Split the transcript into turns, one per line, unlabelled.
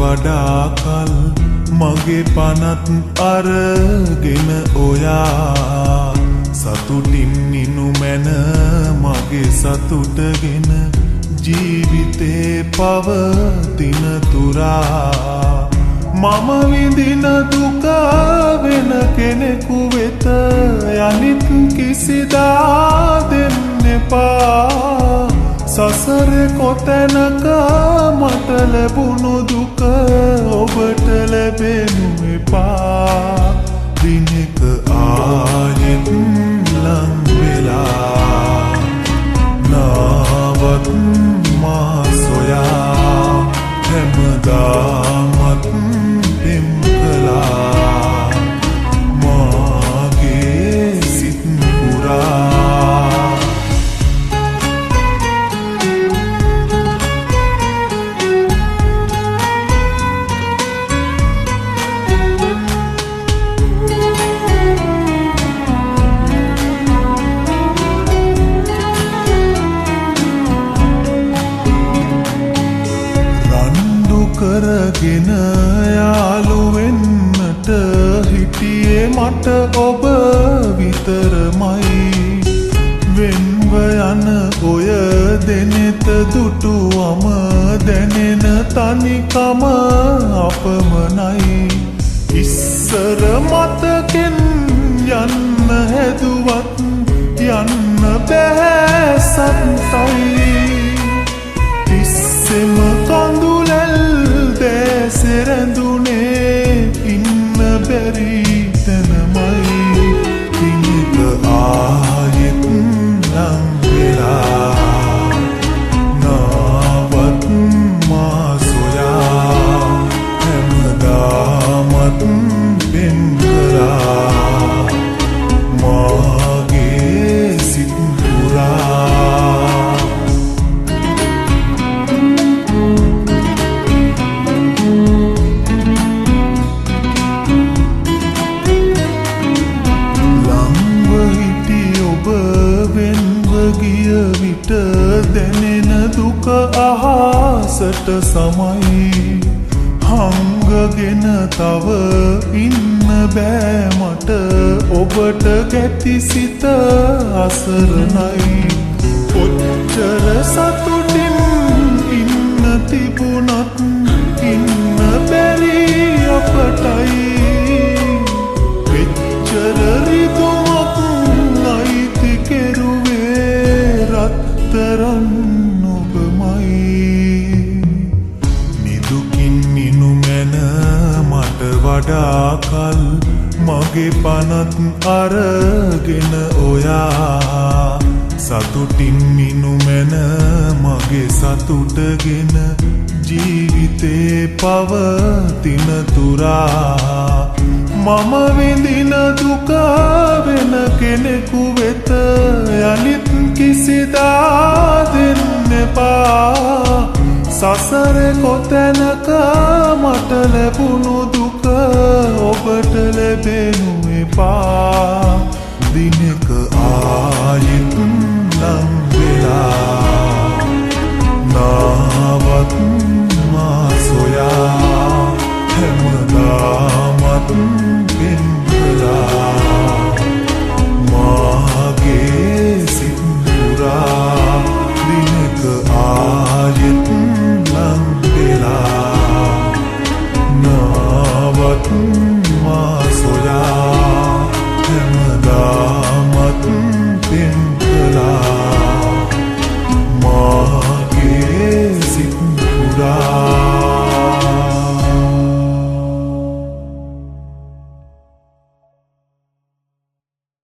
වඩා කල් මගේ පනත් අරගෙන ඔයා සතුටින් නිනු මැන මගේ සතුටගෙන ජීවිතේ පවතින තුරා මම විඳින දුක වෙන කෙනෙකු වෙත යනිත් කිසිදා දෙන්න එපා සසරේ කොතැනක මට ලැබුණු දුක ඔබට ලැබෙනු එපා දිනක ආයෙත් ලං වෙලා නාවත් මා සොයා හැමදාමත් පෙම් කළා මාගේ සිත් පුරා කරගෙන යාළු වෙන්නට හිටියේ මට ඔබ විතරමයි වෙන්ව යන ඔය දෙනෙත දුටුවම දැනෙන තනිකම අපමණයි ඉස්සර මතකෙන් යන්න හැදුවත් යන්න බැහැ සන්තයි තිස්සෙම කඳුලැල් දැසරැඳුනේ ඉන්න බැරි තැනමයි දිනක ආයෙත් ලං වෙලා නාවත් මා සොයා හැමදාමත් පෙම් කළා මාගේ සිත් පුරා ගිය විට දැනෙන දුක අහසට සමයි හංගගෙන තව ඉන්න බෑ මට ඔබට ගැති සිත අසරණයි ඔච්චර සතුටින් ඉන්න තිබුණත් ඉන්න බැරි අපටයි වෙච්චර රිදුමක් අයිති කෙරුවේ රත්තරන් ඔබමයි නිදුකින් නිනු මැන මට වඩා කල් මගේ පනත් අරගෙන ඔයා සතුටින් නිනු මැන මගේ සතුටගෙන ජීවිතේ පවතින තුරා මම විඳින දුක වෙන කෙනෙකු වෙත යනිත් කිසිදා දෙන්න එපා සසරේ කොතැනක මට ලැබුණු දුක ඔබට ලැබෙනු එපා දිනක ආයෙත් ලං වෙලා නාවත්